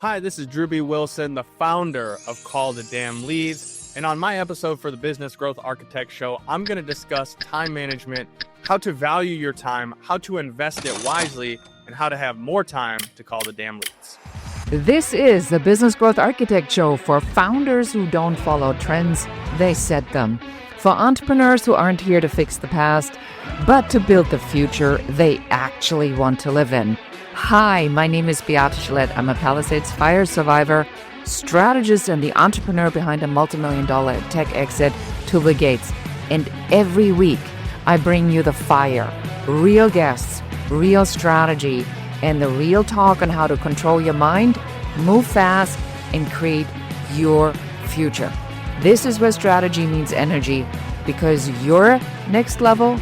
Hi, this is Drewbie Wilson, the founder of Call the Damn Leads. And on my episode for the Business Growth Architect Show, I'm going to discuss time management, how to value your time, how to invest it wisely, and how to have more time to call the damn leads. This is the Business Growth Architect Show for founders who don't follow trends, they set them. For entrepreneurs who aren't here to fix the past, but to build the future they actually want to live in. Hi, my name is Beate Gillette. I'm a Palisades fire survivor, strategist, and the entrepreneur behind a multi-million-dollar tech exit to the gates. And every week, I bring you the fire, real guests, real strategy, and the real talk on how to control your mind, move fast, and create your future. This is where strategy meets energy, because your next level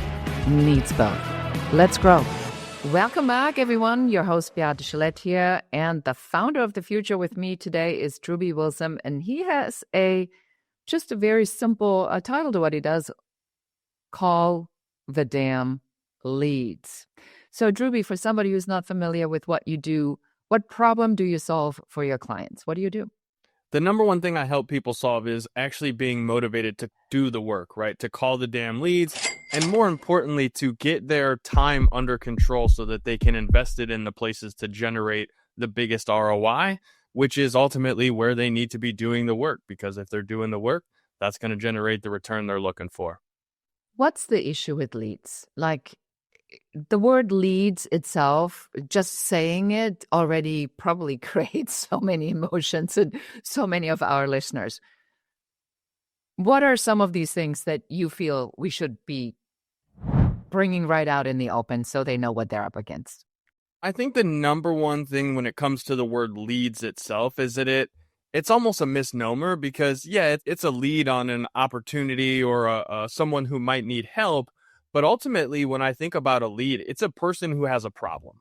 needs both. Let's grow. Welcome back, everyone. Your host, Beate Gillette here, and the founder of the future with me today is Drewbie Wilson, and he has just a very simple title to what he does, Call the Damn Leads. So, Drewbie, for somebody who's not familiar with what you do, what problem do you solve for your clients? What do you do? The number one thing I help people solve is actually being motivated to do the work, right? To call the damn leads, and more importantly, to get their time under control so that they can invest it in the places to generate the biggest ROI, which is ultimately where they need to be doing the work. Because if they're doing the work, that's going to generate the return they're looking for. What's the issue with leads? Like, the word leads itself, just saying it already probably creates so many emotions in so many of our listeners. What are some of these things that you feel we should be bringing right out in the open so they know what they're up against? I think the number one thing when it comes to the word leads itself is that it's almost a misnomer because, it's a lead on an opportunity or someone who might need help. But ultimately, when I think about a lead, it's a person who has a problem.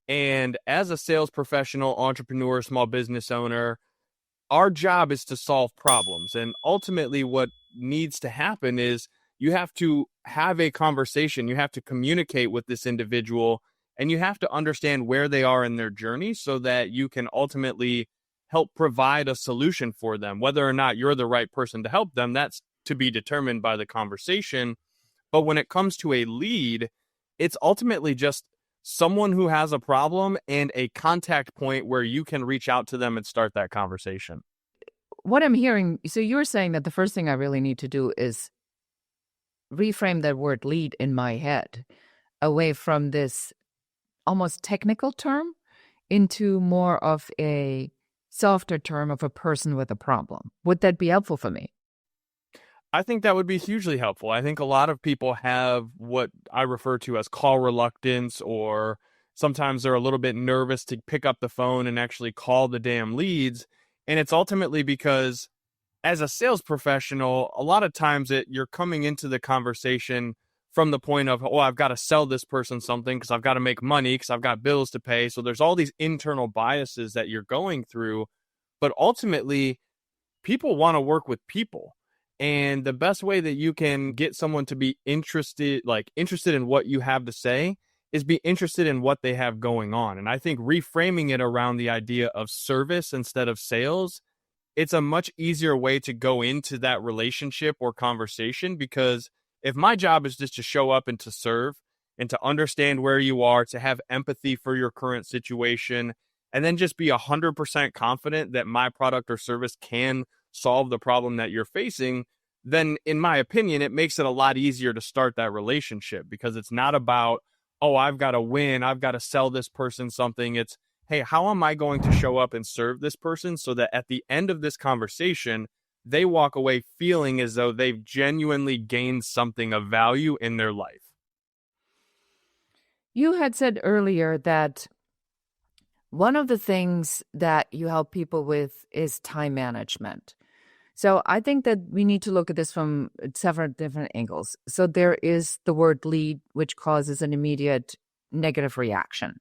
And as a sales professional, entrepreneur, small business owner, our job is to solve problems. And ultimately, what needs to happen is you have to have a conversation. You have to communicate with this individual, and you have to understand where they are in their journey so that you can ultimately help provide a solution for them. Whether or not you're the right person to help them, that's to be determined by the conversation. But when it comes to a lead, it's ultimately just someone who has a problem and a contact point where you can reach out to them and start that conversation. What I'm hearing, so you're saying that the first thing I really need to do is reframe that word lead in my head away from this almost technical term into more of a softer term of a person with a problem. Would that be helpful for me? I think that would be hugely helpful. I think a lot of people have what I refer to as call reluctance, or sometimes they're a little bit nervous to pick up the phone and actually call the damn leads. And it's ultimately because as a sales professional, a lot of times you're coming into the conversation from the point of, I've got to sell this person something because I've got to make money because I've got bills to pay. So there's all these internal biases that you're going through. But ultimately, people want to work with people. And the best way that you can get someone to be interested in what you have to say is be interested in what they have going on. And I think reframing it around the idea of service instead of sales, it's a much easier way to go into that relationship or conversation. Because if my job is just to show up and to serve and to understand where you are, to have empathy for your current situation, and then just be 100% confident that my product or service can solve the problem that you're facing, then in my opinion, it makes it a lot easier to start that relationship, because it's not about, I've got to win, I've got to sell this person something. It's, hey, how am I going to show up and serve this person so that at the end of this conversation, they walk away feeling as though they've genuinely gained something of value in their life. You had said earlier that one of the things that you help people with is time management. So I think that we need to look at this from several different angles. So there is the word lead, which causes an immediate negative reaction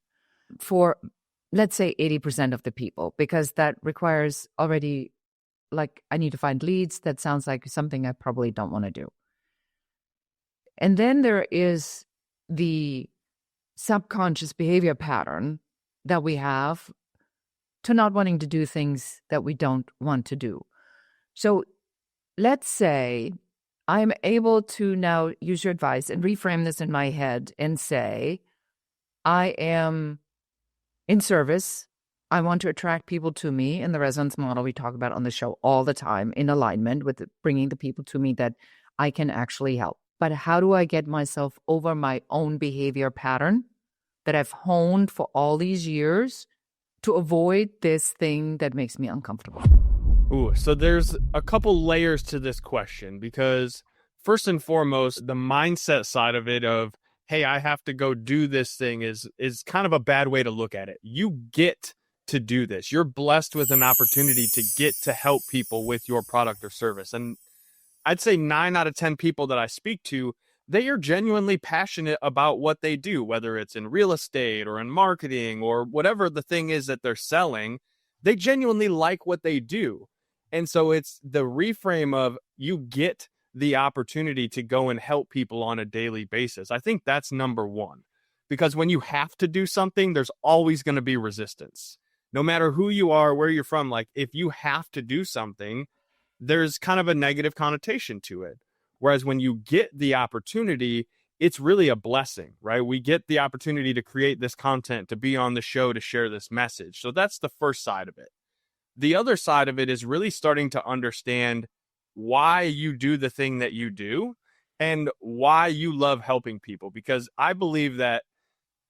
for, let's say, 80% of the people, because that requires already, I need to find leads. That sounds like something I probably don't want to do. And then there is the subconscious behavior pattern that we have to not wanting to do things that we don't want to do. So let's say I'm able to now use your advice and reframe this in my head and say, I am in service. I want to attract people to me in the resonance model we talk about on the show all the time, in alignment with bringing the people to me that I can actually help. But how do I get myself over my own behavior pattern that I've honed for all these years to avoid this thing that makes me uncomfortable? Ooh, so there's a couple layers to this question, because first and foremost, the mindset side of it of, hey, I have to go do this thing is kind of a bad way to look at it. You get to do this. You're blessed with an opportunity to get to help people with your product or service. And I'd say 9 out of 10 people that I speak to, they are genuinely passionate about what they do, whether it's in real estate or in marketing or whatever the thing is that they're selling. They genuinely like what they do. And so it's the reframe of, you get the opportunity to go and help people on a daily basis. I think that's number one, because when you have to do something, there's always going to be resistance. No matter who you are, where you're from, like if you have to do something, there's kind of a negative connotation to it. Whereas when you get the opportunity, it's really a blessing, right? We get the opportunity to create this content, to be on the show, to share this message. So that's the first side of it. The other side of it is really starting to understand why you do the thing that you do and why you love helping people. Because I believe that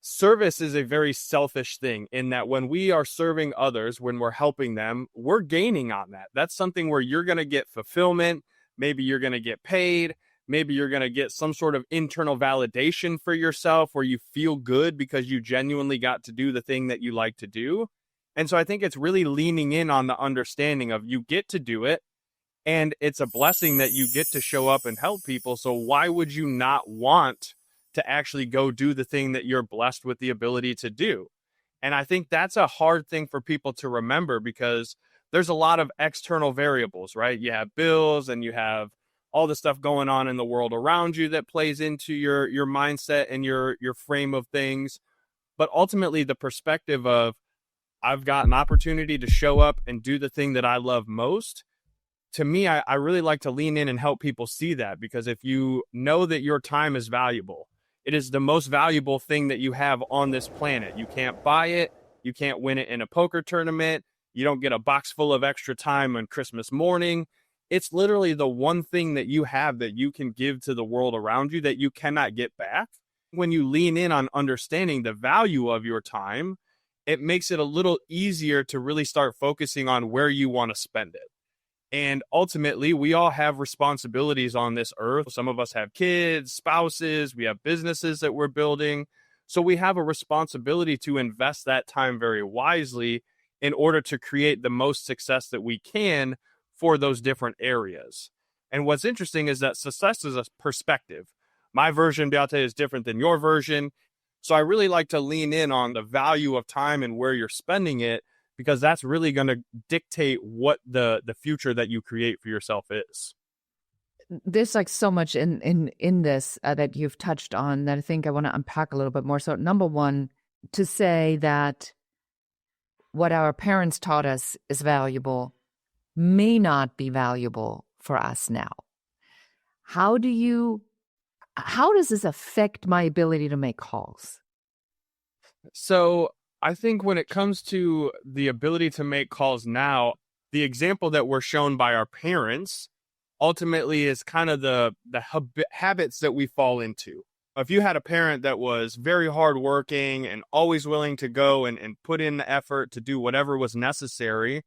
service is a very selfish thing, in that when we are serving others, when we're helping them, we're gaining on that. That's something where you're going to get fulfillment. Maybe you're going to get paid. Maybe you're going to get some sort of internal validation for yourself where you feel good because you genuinely got to do the thing that you like to do. And so I think it's really leaning in on the understanding of, you get to do it, and it's a blessing that you get to show up and help people. So why would you not want to actually go do the thing that you're blessed with the ability to do? And I think that's a hard thing for people to remember, because there's a lot of external variables, right? You have bills and you have all the stuff going on in the world around you that plays into your mindset and your frame of things. But ultimately, the perspective of, I've got an opportunity to show up and do the thing that I love most. To me, I really like to lean in and help people see that, because if you know that your time is valuable, it is the most valuable thing that you have on this planet. You can't buy it. You can't win it in a poker tournament. You don't get a box full of extra time on Christmas morning. It's literally the one thing that you have that you can give to the world around you that you cannot get back. When you lean in on understanding the value of your time, it makes it a little easier to really start focusing on where you want to spend it. And ultimately, we all have responsibilities on this earth. Some of us have kids, spouses, we have businesses that we're building. So we have a responsibility to invest that time very wisely in order to create the most success that we can for those different areas. And what's interesting is that success is a perspective. My version, Beate, is different than your version. So I really like to lean in on the value of time and where you're spending it, because that's really going to dictate what the future that you create for yourself is. There's like so much in this that you've touched on that I think I want to unpack a little bit more. So number one, to say that what our parents taught us is valuable may not be valuable for us now. How does this affect my ability to make calls? So I think when it comes to the ability to make calls now, the example that we're shown by our parents ultimately is kind of the habits that we fall into. If you had a parent that was very hardworking and always willing to go and put in the effort to do whatever was necessary,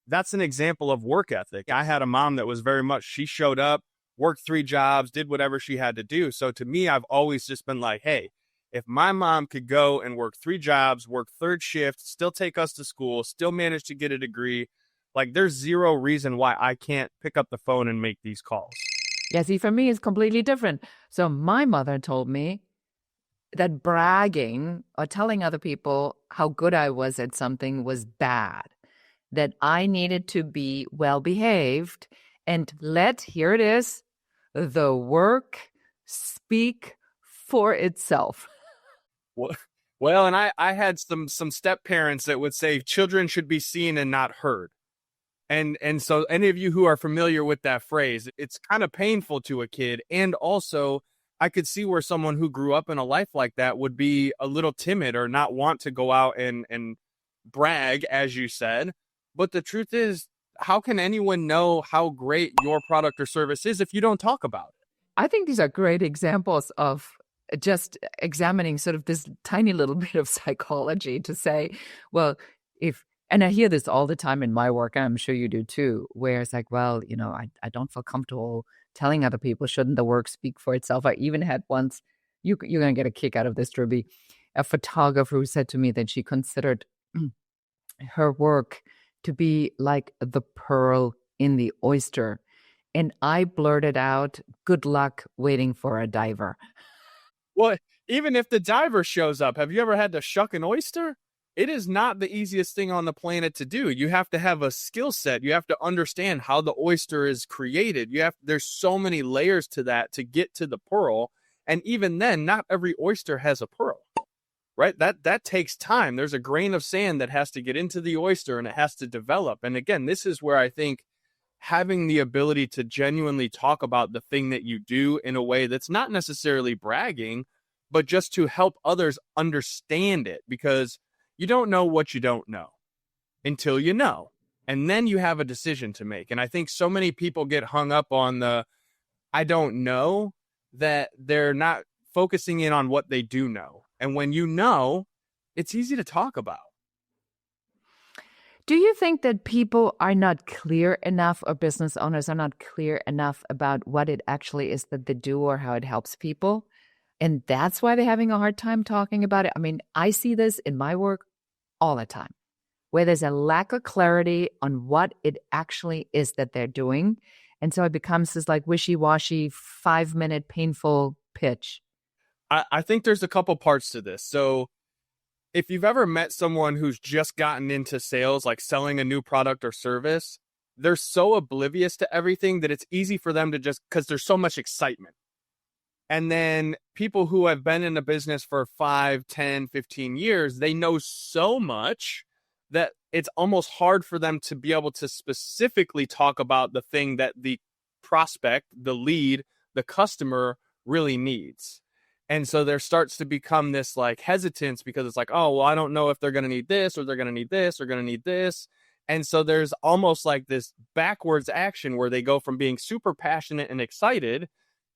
that's an example of work ethic. I had a mom that was very much, she showed up, worked 3 jobs, did whatever she had to do. So to me, I've always just been like, hey, if my mom could go and work 3 jobs, work 3rd shift, still take us to school, still manage to get a degree, like there's zero reason why I can't pick up the phone and make these calls. Yeah, see, for me, it's completely different. So my mother told me that bragging or telling other people how good I was at something was bad, that I needed to be well-behaved and here it is, the work speak for itself. Well, and I had some step parents that would say children should be seen and not heard. And so any of you who are familiar with that phrase, it's kind of painful to a kid. And also I could see where someone who grew up in a life like that would be a little timid or not want to go out and brag, as you said. But the truth is, how can anyone know how great your product or service is if you don't talk about it? I think these are great examples of just examining sort of this tiny little bit of psychology to say, well, if, and I hear this all the time in my work, and I'm sure you do too, where it's like, well, I don't feel comfortable telling other people, shouldn't the work speak for itself? I even had once, you're going to get a kick out of this, Drewbie, a photographer who said to me that she considered her work to be like the pearl in the oyster. And I blurted out, good luck waiting for a diver. Well, even if the diver shows up, have you ever had to shuck an oyster? It is not the easiest thing on the planet to do. You have to have a skill set. You have to understand how the oyster is created. There's so many layers to that to get to the pearl. And even then, not every oyster has a pearl, right? That takes time. There's a grain of sand that has to get into the oyster and it has to develop. And again, this is where I think having the ability to genuinely talk about the thing that you do in a way that's not necessarily bragging, but just to help others understand it, because you don't know what you don't know until you know. And then you have a decision to make. And I think so many people get hung up on the I don't know, that they're not focusing in on what they do know. And when you know, it's easy to talk about. Do you think that people are not clear enough, or business owners are not clear enough about what it actually is that they do or how it helps people? And that's why they're having a hard time talking about it. I mean, I see this in my work all the time, where there's a lack of clarity on what it actually is that they're doing. And so it becomes this like wishy-washy 5-minute painful pitch. I think there's a couple parts to this. So if you've ever met someone who's just gotten into sales, like selling a new product or service, they're so oblivious to everything that it's easy for them to just, because there's so much excitement. And then people who have been in a business for 5, 10, 15 years, they know so much that it's almost hard for them to be able to specifically talk about the thing that the prospect, the lead, the customer really needs. And so there starts to become this like hesitance, because it's like, oh, well, I don't know if they're going to need this or they're going to need this or going to need this. And so there's almost like this backwards action where they go from being super passionate and excited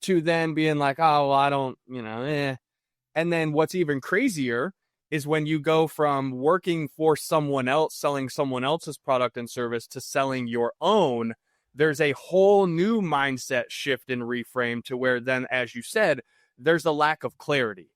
to then being like, oh, well, I don't, And then what's even crazier is when you go from working for someone else, selling someone else's product and service, to selling your own, there's a whole new mindset shift and reframe to where then, as you said, there's a lack of clarity,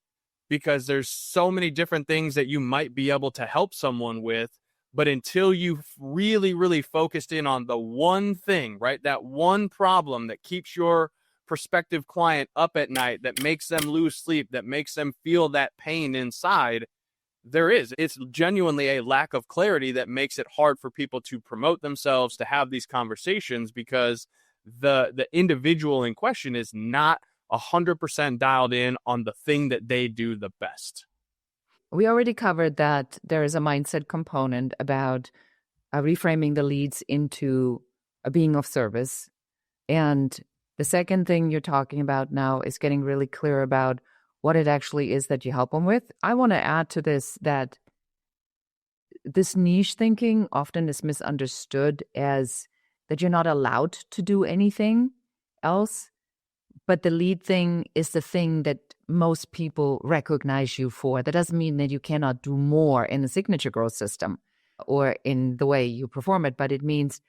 because there's so many different things that you might be able to help someone with. But until you've really, really focused in on the one thing, right, that one problem that keeps your prospective client up at night, that makes them lose sleep, that makes them feel that pain inside, it's genuinely a lack of clarity that makes it hard for people to promote themselves, to have these conversations, because the individual in question is not 100% dialed in on the thing that they do the best. We already covered that there is a mindset component about reframing the leads into a being of service. And the second thing you're talking about now is getting really clear about what it actually is that you help them with. I want to add to this that this niche thinking often is misunderstood as that you're not allowed to do anything else. But the lead thing is the thing that most people recognize you for. That doesn't mean that you cannot do more in the signature growth system or in the way you perform it, but it means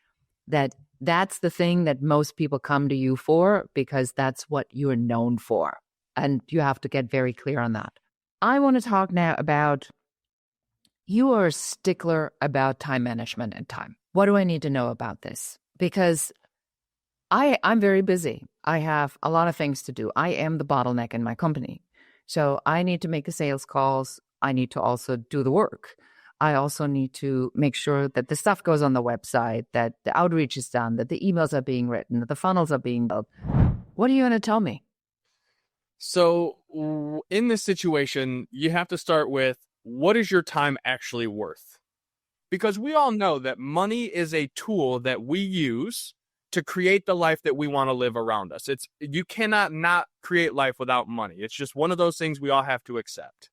that that's the thing that most people come to you for, because that's what you're known for. And you have to get very clear on that. I want to talk now about, you are a stickler about time management and time. What do I need to know about this? Because I'm very busy. I have a lot of things to do. I am the bottleneck in my company. So I need to make the sales calls. I need to also do the work. I also need to make sure that the stuff goes on the website, that the outreach is done, that the emails are being written, that the funnels are being built. What are you going to tell me? So in this situation, you have to start with, what is your time actually worth? Because we all know that money is a tool that we use to create the life that we want to live around us. You cannot not create life without money. It's just one of those things we all have to accept.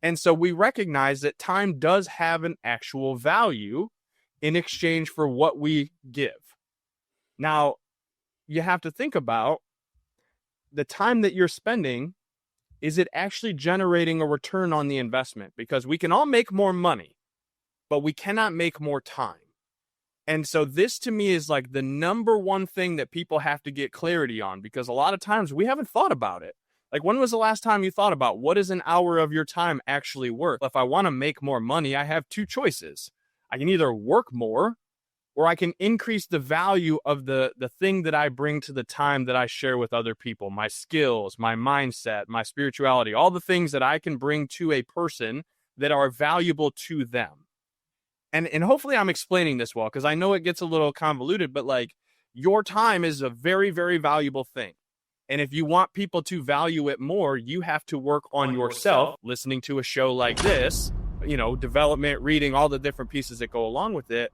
And so we recognize that time does have an actual value in exchange for what we give. Now, you have to think about the time that you're spending. Is it actually generating a return on the investment? Because we can all make more money, but we cannot make more time. And so this to me is like the number one thing that people have to get clarity on, because a lot of times we haven't thought about it. Like, when was the last time you thought about what is an hour of your time actually worth? If I want to make more money, I have two choices. I can either work more, or I can increase the value of the thing that I bring to the time that I share with other people, my skills, my mindset, my spirituality, all the things that I can bring to a person that are valuable to them. And hopefully I'm explaining this well, because I know it gets a little convoluted, but like, your time is a very, very valuable thing. And if you want people to value it more, you have to work on yourself, listening to a show like this, development, reading, all the different pieces that go along with it.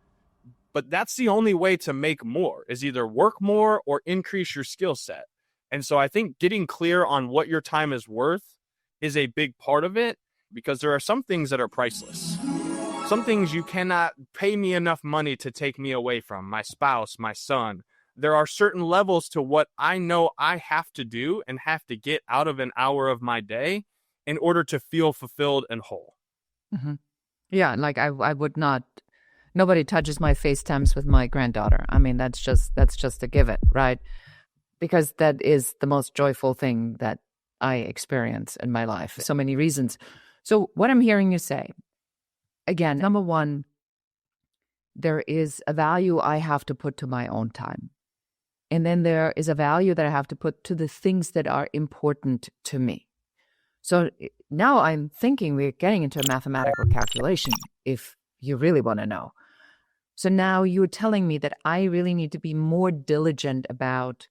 But that's the only way to make more, is either work more or increase your skill set. And so I think getting clear on what your time is worth is a big part of it, because there are some things that are priceless. Some things you cannot pay me enough money to take me away from, my spouse, my son. There are certain levels to what I know I have to do and have to get out of an hour of my day in order to feel fulfilled and whole. Mm-hmm. Yeah, like I would not. Nobody touches my FaceTimes with my granddaughter. I mean, that's just a given, right? Because that is the most joyful thing that I experience in my life. So many reasons. So what I'm hearing you say, again, number one, there is a value I have to put to my own time. And then there is a value that I have to put to the things that are important to me. So now I'm thinking we're getting into a mathematical calculation, if you really want to know. So now you're telling me that I really need to be more diligent about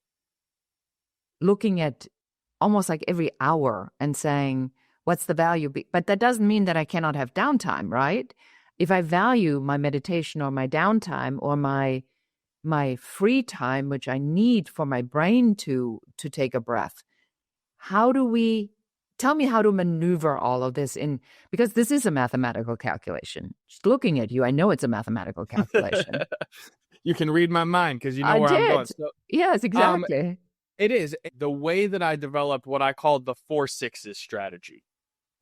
looking at almost like every hour and saying, what's the value? But that doesn't mean that I cannot have downtime, right? If I value my meditation or my downtime or my free time, which I need for my brain to take a breath, tell me how to maneuver all of this in, because this is a mathematical calculation. Just looking at you, I know it's a mathematical calculation. You can read my mind because you know where I'm going. So, yes, exactly. It is the way that I developed what I called the 4 6s strategy.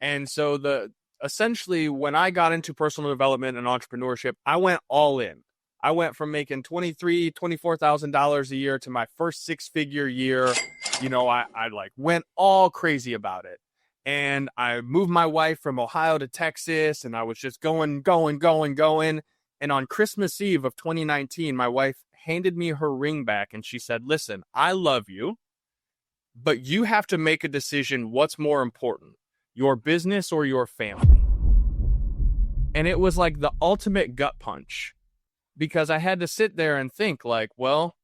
And so essentially when I got into personal development and entrepreneurship, I went all in. I went from making $24,000 a year to my first 6-figure year. I like went all crazy about it. And I moved my wife from Ohio to Texas, and I was just going. And on Christmas Eve of 2019, my wife handed me her ring back and she said, listen, I love you, but you have to make a decision. What's more important, your business or your family? And it was like the ultimate gut punch, because I had to sit there and think like, well,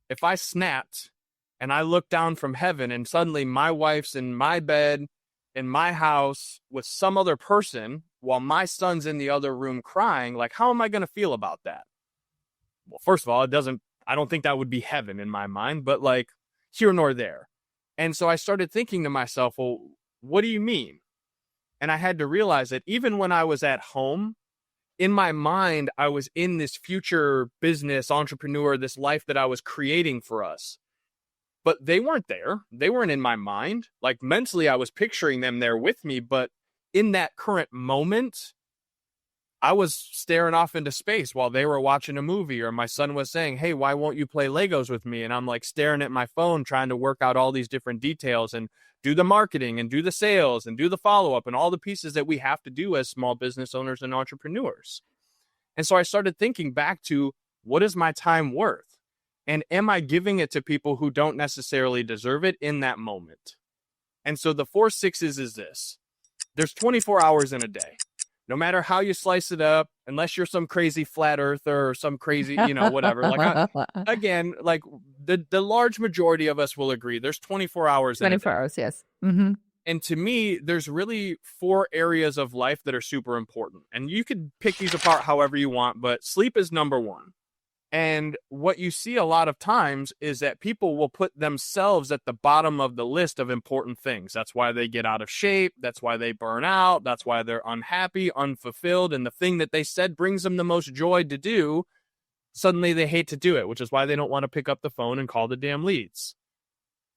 if I snapped and I looked down from heaven and suddenly my wife's in my bed in my house with some other person while my son's in the other room crying, like, how am I going to feel about that? Well, first of all, I don't think that would be heaven in my mind, but like, here nor there. And so I started thinking to myself, well, what do you mean? And I had to realize that even when I was at home, in my mind, I was in this future business entrepreneur, this life that I was creating for us. But they weren't there. They weren't in my mind. Like, mentally, I was picturing them there with me. But in that current moment, I was staring off into space while they were watching a movie, or my son was saying, hey, why won't you play Legos with me? And I'm like staring at my phone, trying to work out all these different details and do the marketing and do the sales and do the follow-up and all the pieces that we have to do as small business owners and entrepreneurs. And so I started thinking back to, what is my time worth? And am I giving it to people who don't necessarily deserve it in that moment? And so the 4 6s is this. There's 24 hours in a day. No matter how you slice it up, unless you're some crazy flat earther or some crazy, whatever. Like, again, like the large majority of us will agree there's 24 hours. 24 hours, yes. Mm-hmm. And to me, there's really 4 areas of life that are super important. And you could pick these apart however you want, but sleep is number one. And what you see a lot of times is that people will put themselves at the bottom of the list of important things. That's why they get out of shape. That's why they burn out. That's why they're unhappy, unfulfilled. And the thing that they said brings them the most joy to do, suddenly they hate to do it, which is why they don't want to pick up the phone and call the damn leads.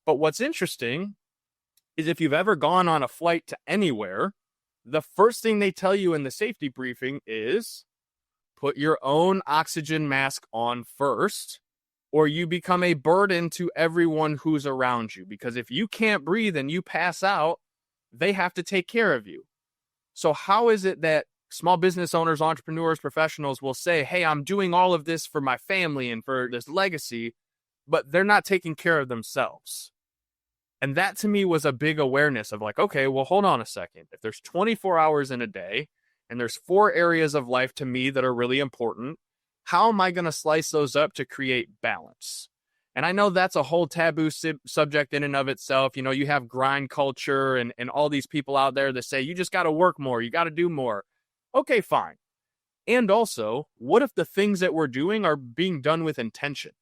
But what's interesting is if you've ever gone on a flight to anywhere, the first thing they tell you in the safety briefing is put your own oxygen mask on first, or you become a burden to everyone who's around you. Because if you can't breathe and you pass out, they have to take care of you. So how is it that small business owners, entrepreneurs, professionals will say, hey, I'm doing all of this for my family and for this legacy, but they're not taking care of themselves? And that to me was a big awareness of like, okay, well, hold on a second. If there's 24 hours in a day and there's 4 areas of life to me that are really important, how am I going to slice those up to create balance? And I know that's a whole taboo subject in and of itself. You know, you have grind culture and all these people out there that say, you just got to work more. You got to do more. Okay, fine. And also, what if the things that we're doing are being done with intention?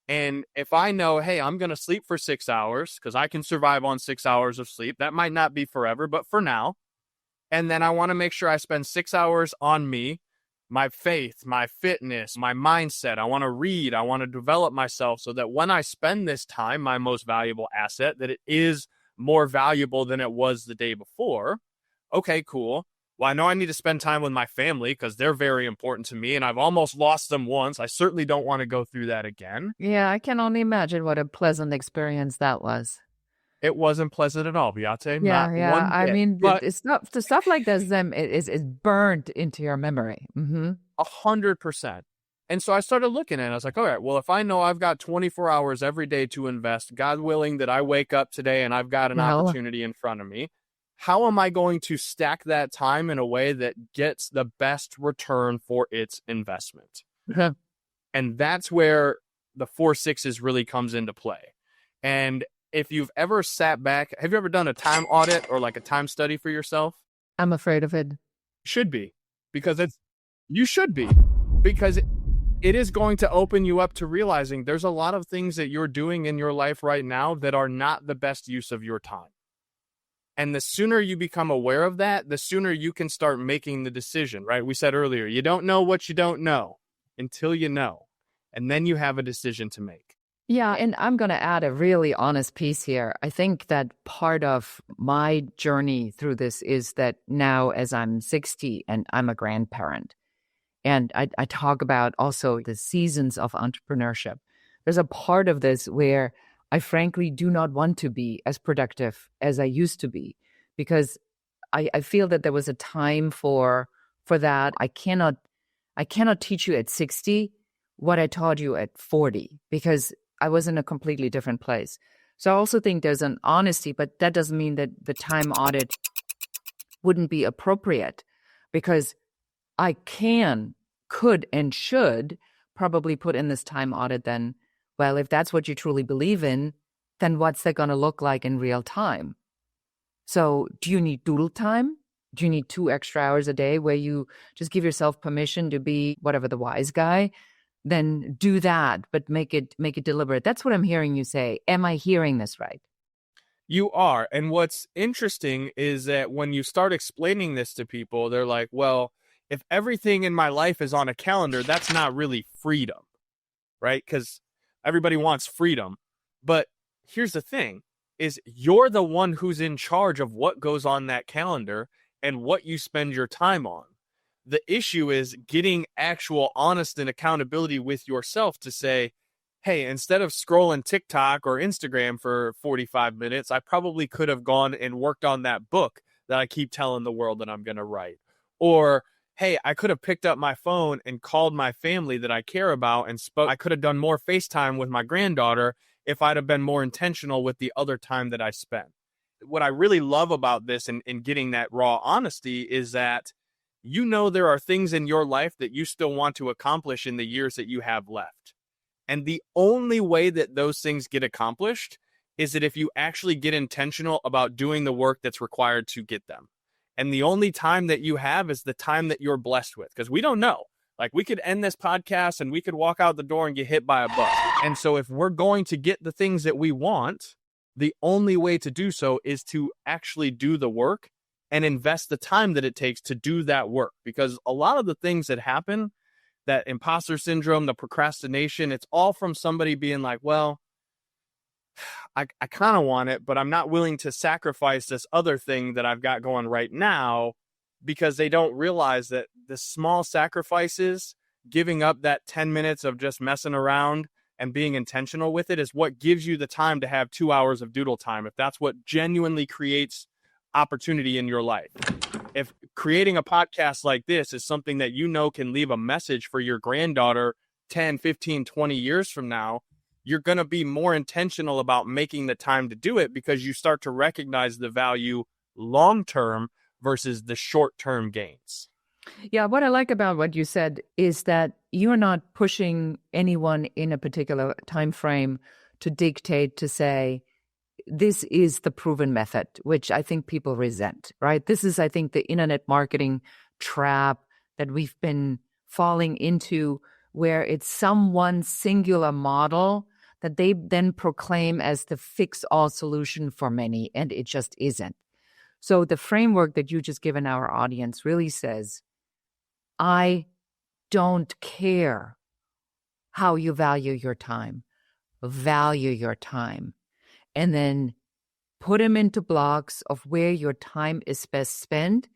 And if I know, hey, I'm going to sleep for 6 hours because I can survive on 6 hours of sleep, that might not be forever, but for now. And then I want to make sure I spend 6 hours on me, my faith, my fitness, my mindset. I want to read. I want to develop myself so that when I spend this time, my most valuable asset, that it is more valuable than it was the day before. Okay, cool. Well, I know I need to spend time with my family because they're very important to me and I've almost lost them once. I certainly don't want to go through that again. Yeah, I can only imagine what a pleasant experience that was. It wasn't pleasant at all, Beate. Yeah, Not yeah. one I bit. mean, But it's not the stuff like this. Them is burnt into your memory. 100%. And so I started looking at it. I was like, all right, well, if I know I've got 24 hours every day to invest, God willing that I wake up today and I've got an Well, opportunity in front of me, how am I going to stack that time in a way that gets the best return for its investment? And that's where the 4 sixes really comes into play. And if you've ever sat back, have you ever done a time audit or like a time study for yourself? I'm afraid of it. Should be, because you should be, because it is going to open you up to realizing there's a lot of things that you're doing in your life right now that are not the best use of your time. And the sooner you become aware of that, the sooner you can start making the decision, right? We said earlier, you don't know what you don't know until you know. And then you have a decision to make. Yeah, and I'm going to add a really honest piece here. I think that part of my journey through this is that now as I'm 60 and I'm a grandparent, and I talk about also the seasons of entrepreneurship. There's a part of this where I frankly do not want to be as productive as I used to be, because I feel that there was a time for that. I cannot teach you at 60 what I taught you at 40, because I was in a completely different place. So I also think there's an honesty, but that doesn't mean that the time audit wouldn't be appropriate, because I could, and should probably put in this time audit then, well, if that's what you truly believe in, then what's that going to look like in real time? So do you need doodle time? Do you need 2 extra hours a day where you just give yourself permission to be whatever the wise guy? Then do that, but make it deliberate. That's what I'm hearing you say. Am I hearing this right? You are. And what's interesting is that when you start explaining this to people, they're like, well, if everything in my life is on a calendar, that's not really freedom, right? Because everybody wants freedom. But here's the thing, is you're the one who's in charge of what goes on that calendar and what you spend your time on. The issue is getting actual honest and accountability with yourself to say, hey, instead of scrolling TikTok or Instagram for 45 minutes, I probably could have gone and worked on that book that I keep telling the world that I'm going to write. Or, hey, I could have picked up my phone and called my family that I care about and spoke. I could have done more FaceTime with my granddaughter if I'd have been more intentional with the other time that I spent. What I really love about this and getting that raw honesty is that you know there are things in your life that you still want to accomplish in the years that you have left. And the only way that those things get accomplished is that if you actually get intentional about doing the work that's required to get them. And the only time that you have is the time that you're blessed with, because we don't know. Like, we could end this podcast and we could walk out the door and get hit by a bus. And so if we're going to get the things that we want, the only way to do so is to actually do the work and invest the time that it takes to do that work. Because a lot of the things that happen, that imposter syndrome, the procrastination, it's all from somebody being like, well, I kind of want it, but I'm not willing to sacrifice this other thing that I've got going right now, because they don't realize that the small sacrifices, giving up that 10 minutes of just messing around and being intentional with it, is what gives you the time to have 2 hours of doodle time, if that's what genuinely creates opportunity in your life. If creating a podcast like this is something that you know can leave a message for your granddaughter 10, 15, 20 years from now, you're going to be more intentional about making the time to do it, because you start to recognize the value long-term versus the short-term gains. Yeah, what I like about what you said is that you're not pushing anyone in a particular time frame to dictate, to say, this is the proven method, which I think people resent, right? This is, I think, the internet marketing trap that we've been falling into, where it's someone's singular model that they then proclaim as the fix-all solution for many, and it just isn't. So the framework that you just given our audience really says, I don't care how you value your time. Value your time. And then put them into blocks of where your time is best spent,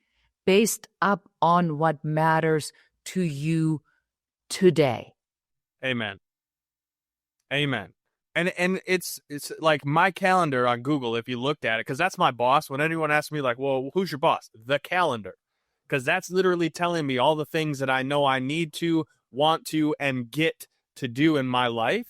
based up on what matters to you today. Amen. Amen. And it's like my calendar on Google, if you looked at it, because that's my boss. When anyone asks me, like, well, who's your boss? The calendar. Because that's literally telling me all the things that I know I need to, want to, and get to do in my life.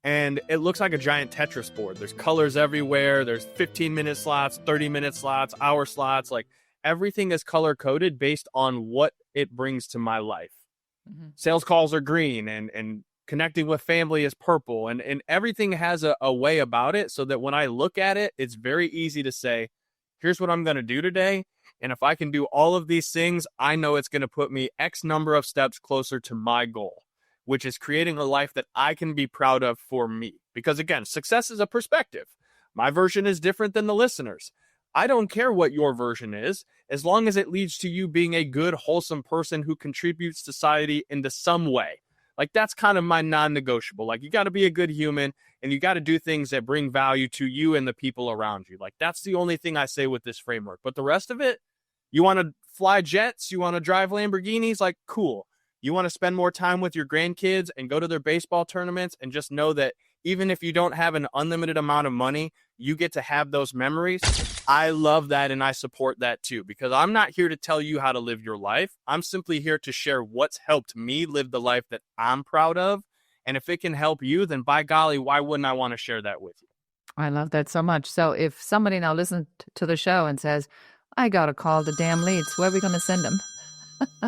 And it looks like a giant Tetris board. There's colors everywhere. There's 15-minute slots, 30-minute slots, hour slots. Like, everything is color-coded based on what it brings to my life. Mm-hmm. Sales calls are green, and connecting with family is purple, and everything has a way about it, so that when I look at it, it's very easy to say, here's what I'm going to do today. And if I can do all of these things, I know it's going to put me X number of steps closer to my goal, which is creating a life that I can be proud of for me. Because again, success is a perspective. My version is different than the listeners. I don't care what your version is, as long as it leads to you being a good, wholesome person who contributes to society into some way. Like, that's kind of my non-negotiable. Like, you got to be a good human, and you got to do things that bring value to you and the people around you. Like, that's the only thing I say with this framework. But the rest of it, you want to fly jets, you want to drive Lamborghinis, like, cool. You want to spend more time with your grandkids and go to their baseball tournaments, and just know that even if you don't have an unlimited amount of money, you get to have those memories. I love that, and I support that too, because I'm not here to tell you how to live your life. I'm simply here to share what's helped me live the life that I'm proud of. And if it can help you, then by golly, why wouldn't I want to share that with you? I love that so much. So if somebody now listens to the show and says, I got to call the damn leads, where are we going to send them?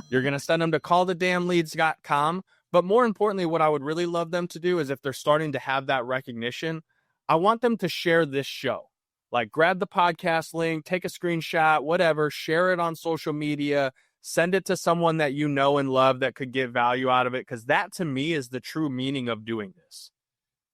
You're going to send them to callthedamnleads.com. But more importantly, what I would really love them to do is, if they're starting to have that recognition, I want them to share this show. Like, grab the podcast link, take a screenshot, whatever, share it on social media, send it to someone that you know and love that could get value out of it. Because that, to me, is the true meaning of doing this.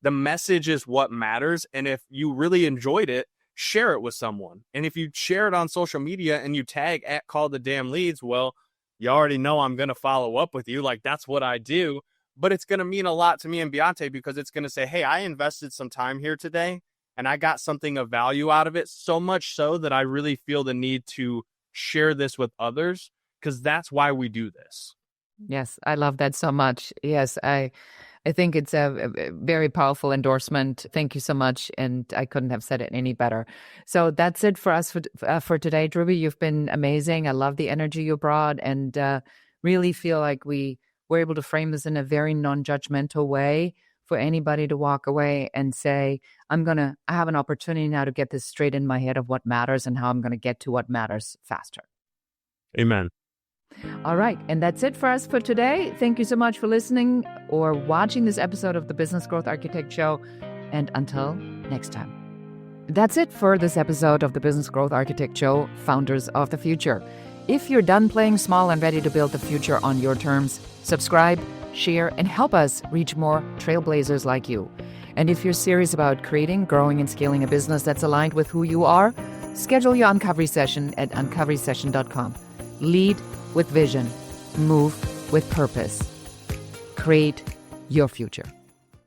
The message is what matters. And if you really enjoyed it, share it with someone. And if you share it on social media and you tag @CallTheDamnLeads, well, you already know I'm going to follow up with you. Like, that's what I do. But it's going to mean a lot to me and Beyonce, because it's going to say, hey, I invested some time here today, and I got something of value out of it, so much so that I really feel the need to share this with others, because that's why we do this. Yes, I love that so much. Yes, I think it's a very powerful endorsement. Thank you so much, and I couldn't have said it any better. So that's it for us for today, Drewbie. You've been amazing. I love the energy you brought, and really feel like we were able to frame this in a very non-judgmental way for anybody to walk away and say, I have an opportunity now to get this straight in my head of what matters and how I'm going to get to what matters faster. Amen. All right. And that's it for us for today. Thank you so much for listening or watching this episode of the Business Growth Architect Show. And until next time. That's it for this episode of the Business Growth Architect Show, Founders of the Future. If you're done playing small and ready to build the future on your terms, subscribe, share, and help us reach more trailblazers like you. And if you're serious about creating, growing, and scaling a business that's aligned with who you are, schedule your Uncovery session at uncoverysession.com. Lead with vision. Move with purpose. Create your future.